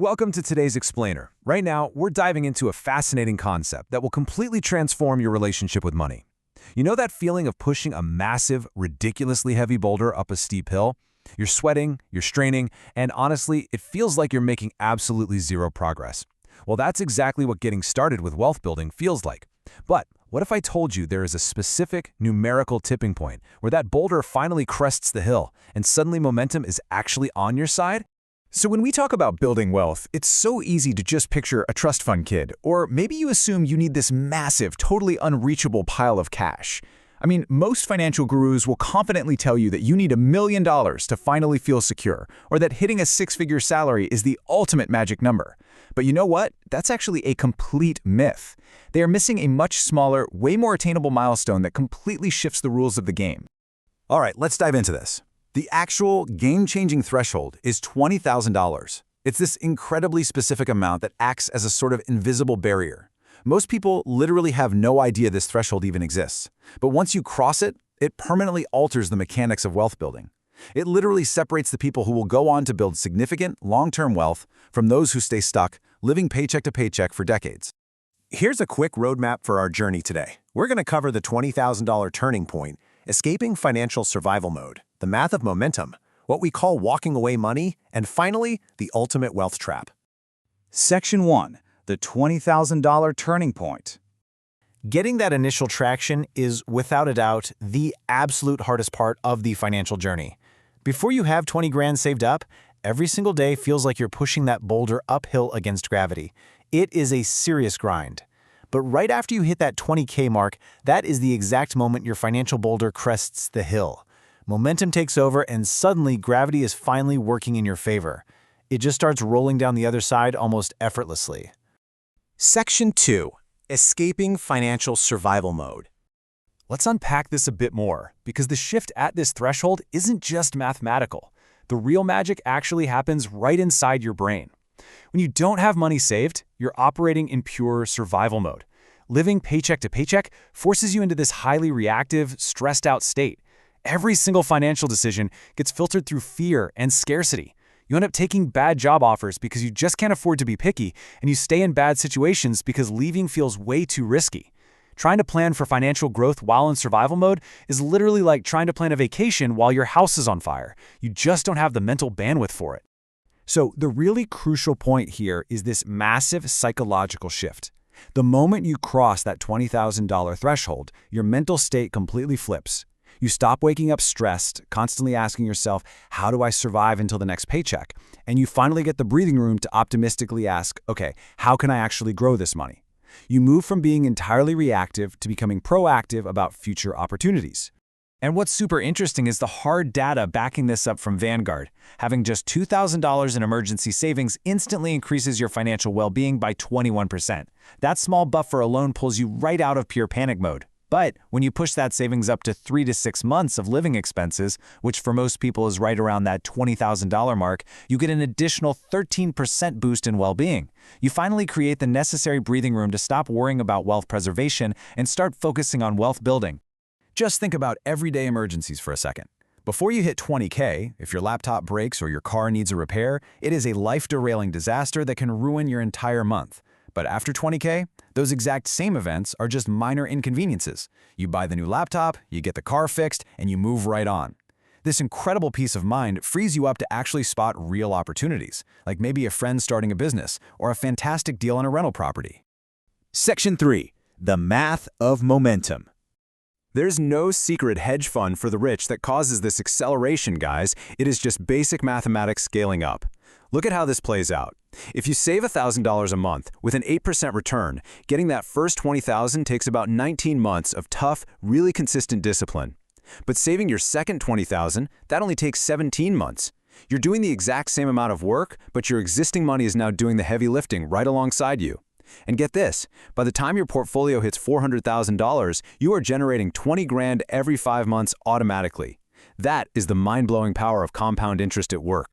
Welcome to today's Explainer. Right now, we're diving into a fascinating concept that will completely transform your relationship with money. You know that feeling of pushing a massive, ridiculously heavy boulder up a steep hill? You're sweating, you're straining, and honestly, it feels like you're making absolutely zero progress. Well, that's exactly what getting started with wealth building feels like. But what if I told you there is a specific numerical tipping point where that boulder finally crests the hill and suddenly momentum is actually on your side? So when we talk about building wealth, it's so easy to just picture a trust fund kid, or maybe you assume you need this massive, totally unreachable pile of cash. I mean, most financial gurus will confidently tell you that you need $1 million to finally feel secure, or that hitting a six-figure salary is the ultimate magic number. But you know what? That's actually a complete myth. They are missing a much smaller, way more attainable milestone that completely shifts the rules of the game. All right, let's dive into this. The actual game-changing threshold is $20,000. It's this incredibly specific amount that acts as a sort of invisible barrier. Most people literally have no idea this threshold even exists. But once you cross it, it permanently alters the mechanics of wealth building. It literally separates the people who will go on to build significant, long-term wealth from those who stay stuck, living paycheck to paycheck for decades. Here's a quick roadmap for our journey today. We're going to cover the $20,000 turning point, escaping financial survival mode, the math of momentum, what we call walking away money, and finally, the ultimate wealth trap. Section 1. The $20,000 turning point. Getting that initial traction is, without a doubt, the absolute hardest part of the financial journey. Before you have 20 grand saved up, every single day feels like you're pushing that boulder uphill against gravity. It is a serious grind. But right after you hit that 20K mark, that is the exact moment your financial boulder crests the hill. Momentum takes over and suddenly gravity is finally working in your favor. It just starts rolling down the other side almost effortlessly. Section 2. Escaping financial survival mode. Let's unpack this a bit more, because the shift at this threshold isn't just mathematical. The real magic actually happens right inside your brain. When you don't have money saved, you're operating in pure survival mode. Living paycheck to paycheck forces you into this highly reactive, stressed out state. Every single financial decision gets filtered through fear and scarcity. You end up taking bad job offers because you just can't afford to be picky, and you stay in bad situations because leaving feels way too risky. Trying to plan for financial growth while in survival mode is literally like trying to plan a vacation while your house is on fire. You just don't have the mental bandwidth for it. So the really crucial point here is this massive psychological shift. The moment you cross that $20,000 threshold, your mental state completely flips. You stop waking up stressed, constantly asking yourself, how do I survive until the next paycheck? And you finally get the breathing room to optimistically ask, okay, how can I actually grow this money? You move from being entirely reactive to becoming proactive about future opportunities. And what's super interesting is the hard data backing this up from Vanguard. Having just $2,000 in emergency savings instantly increases your financial well-being by 21%. That small buffer alone pulls you right out of pure panic mode. But when you push that savings up to 3 to 6 months of living expenses, which for most people is right around that $20,000 mark, you get an additional 13% boost in well-being. You finally create the necessary breathing room to stop worrying about wealth preservation and start focusing on wealth building. Just think about everyday emergencies for a second. Before you hit 20K, if your laptop breaks or your car needs a repair, it is a life-derailing disaster that can ruin your entire month. But after 20K, those exact same events are just minor inconveniences. You buy the new laptop, you get the car fixed, and you move right on. This incredible peace of mind frees you up to actually spot real opportunities, like maybe a friend starting a business or a fantastic deal on a rental property. Section 3. The math of momentum. There's no secret hedge fund for the rich that causes this acceleration, guys. It is just basic mathematics scaling up. Look at how this plays out. If you save $1,000 a month with an 8% return, getting that first $20,000 takes about 19 months of tough, really consistent discipline. But saving your second $20,000, that only takes 17 months. You're doing the exact same amount of work, but your existing money is now doing the heavy lifting right alongside you. And get this, by the time your portfolio hits $400,000, you are generating 20 grand every 5 months automatically. That is the mind-blowing power of compound interest at work.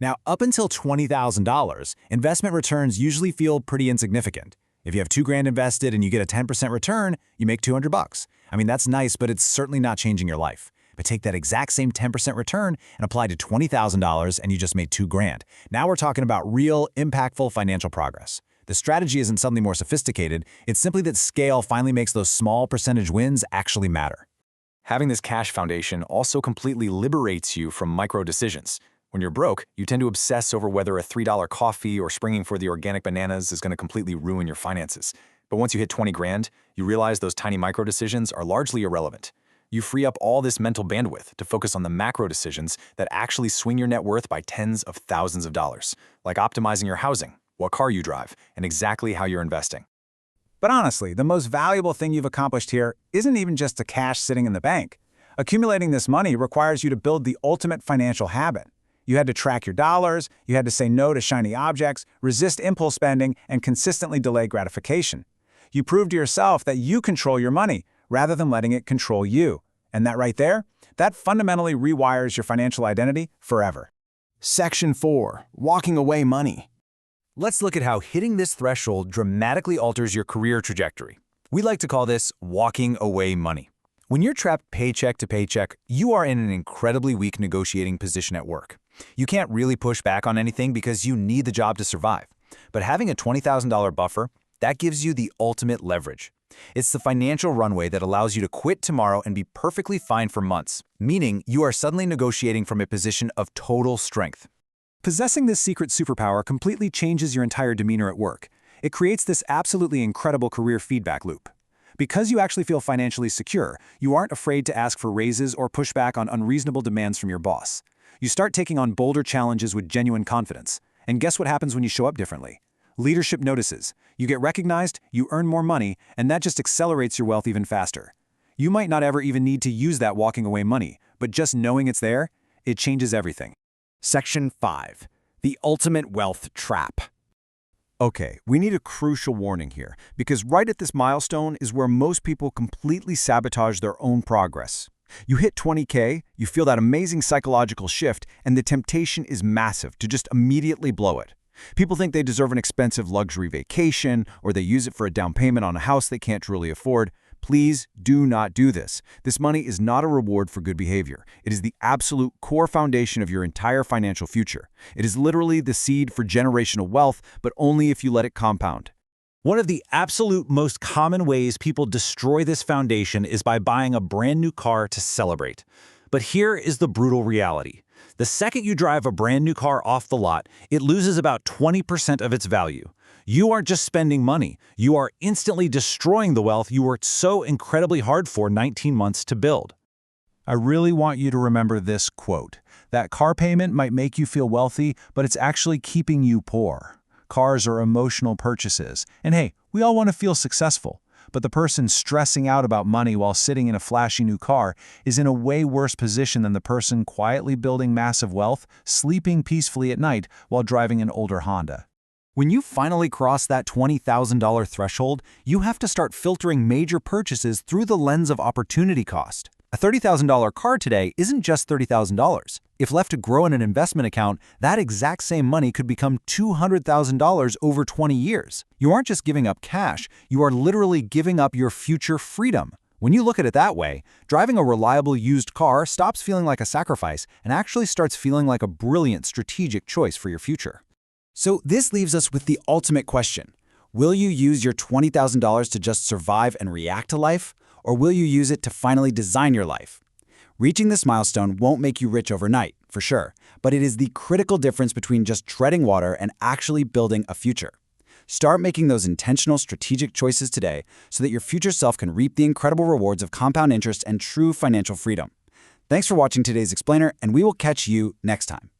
Now, up until $20,000, investment returns usually feel pretty insignificant. If you have 2 grand invested and you get a 10% return, you make $200. I mean, that's nice, but it's certainly not changing your life. But take that exact same 10% return and apply to $20,000 and you just made $2,000. Now we're talking about real, impactful financial progress. The strategy isn't something more sophisticated, it's simply that scale finally makes those small percentage wins actually matter. Having this cash foundation also completely liberates you from micro decisions. When you're broke, you tend to obsess over whether a $3 coffee or springing for the organic bananas is going to completely ruin your finances. But once you hit 20 grand, you realize those tiny micro decisions are largely irrelevant. You free up all this mental bandwidth to focus on the macro decisions that actually swing your net worth by tens of thousands of dollars, like optimizing your housing, what car you drive, and exactly how you're investing. But honestly, the most valuable thing you've accomplished here isn't even just the cash sitting in the bank. Accumulating this money requires you to build the ultimate financial habit. You had to track your dollars, you had to say no to shiny objects, resist impulse spending, and consistently delay gratification. You proved to yourself that you control your money rather than letting it control you. And that right there, that fundamentally rewires your financial identity forever. Section 4. Walking away money. Let's look at how hitting this threshold dramatically alters your career trajectory. We like to call this walking away money. When you're trapped paycheck to paycheck, you are in an incredibly weak negotiating position at work. You can't really push back on anything because you need the job to survive. But having a $20,000 buffer, that gives you the ultimate leverage. It's the financial runway that allows you to quit tomorrow and be perfectly fine for months, meaning you are suddenly negotiating from a position of total strength. Possessing this secret superpower completely changes your entire demeanor at work. It creates this absolutely incredible career feedback loop. Because you actually feel financially secure, you aren't afraid to ask for raises or push back on unreasonable demands from your boss. You start taking on bolder challenges with genuine confidence. And guess what happens when you show up differently? Leadership notices. You get recognized, you earn more money, and that just accelerates your wealth even faster. You might not ever even need to use that walking away money, but just knowing it's there, it changes everything. Section 5. The Ultimate Wealth Trap. Okay, we need a crucial warning here, because right at this milestone is where most people completely sabotage their own progress. You hit 20K, you feel that amazing psychological shift, and the temptation is massive to just immediately blow it. People think they deserve an expensive luxury vacation, or they use it for a down payment on a house they can't truly afford. Please do not do this. This money is not a reward for good behavior. It is the absolute core foundation of your entire financial future. It is literally the seed for generational wealth, but only if you let it compound. One of the absolute most common ways people destroy this foundation is by buying a brand new car to celebrate. But here is the brutal reality. The second you drive a brand new car off the lot, it loses about 20% of its value. You aren't just spending money, you are instantly destroying the wealth you worked so incredibly hard for 19 months to build. I really want you to remember this quote. That car payment might make you feel wealthy, but it's actually keeping you poor. Cars are emotional purchases. And hey, we all want to feel successful. But the person stressing out about money while sitting in a flashy new car is in a way worse position than the person quietly building massive wealth, sleeping peacefully at night while driving an older Honda. When you finally cross that $20,000 threshold, you have to start filtering major purchases through the lens of opportunity cost. A $30,000 car today isn't just $30,000. If left to grow in an investment account, that exact same money could become $200,000 over 20 years. You aren't just giving up cash, you are literally giving up your future freedom. When you look at it that way, driving a reliable used car stops feeling like a sacrifice and actually starts feeling like a brilliant strategic choice for your future. So this leaves us with the ultimate question. Will you use your $20,000 to just survive and react to life? Or will you use it to finally design your life? Reaching this milestone won't make you rich overnight, for sure, but it is the critical difference between just treading water and actually building a future. Start making those intentional, strategic choices today so that your future self can reap the incredible rewards of compound interest and true financial freedom. Thanks for watching today's Explainer, and we will catch you next time.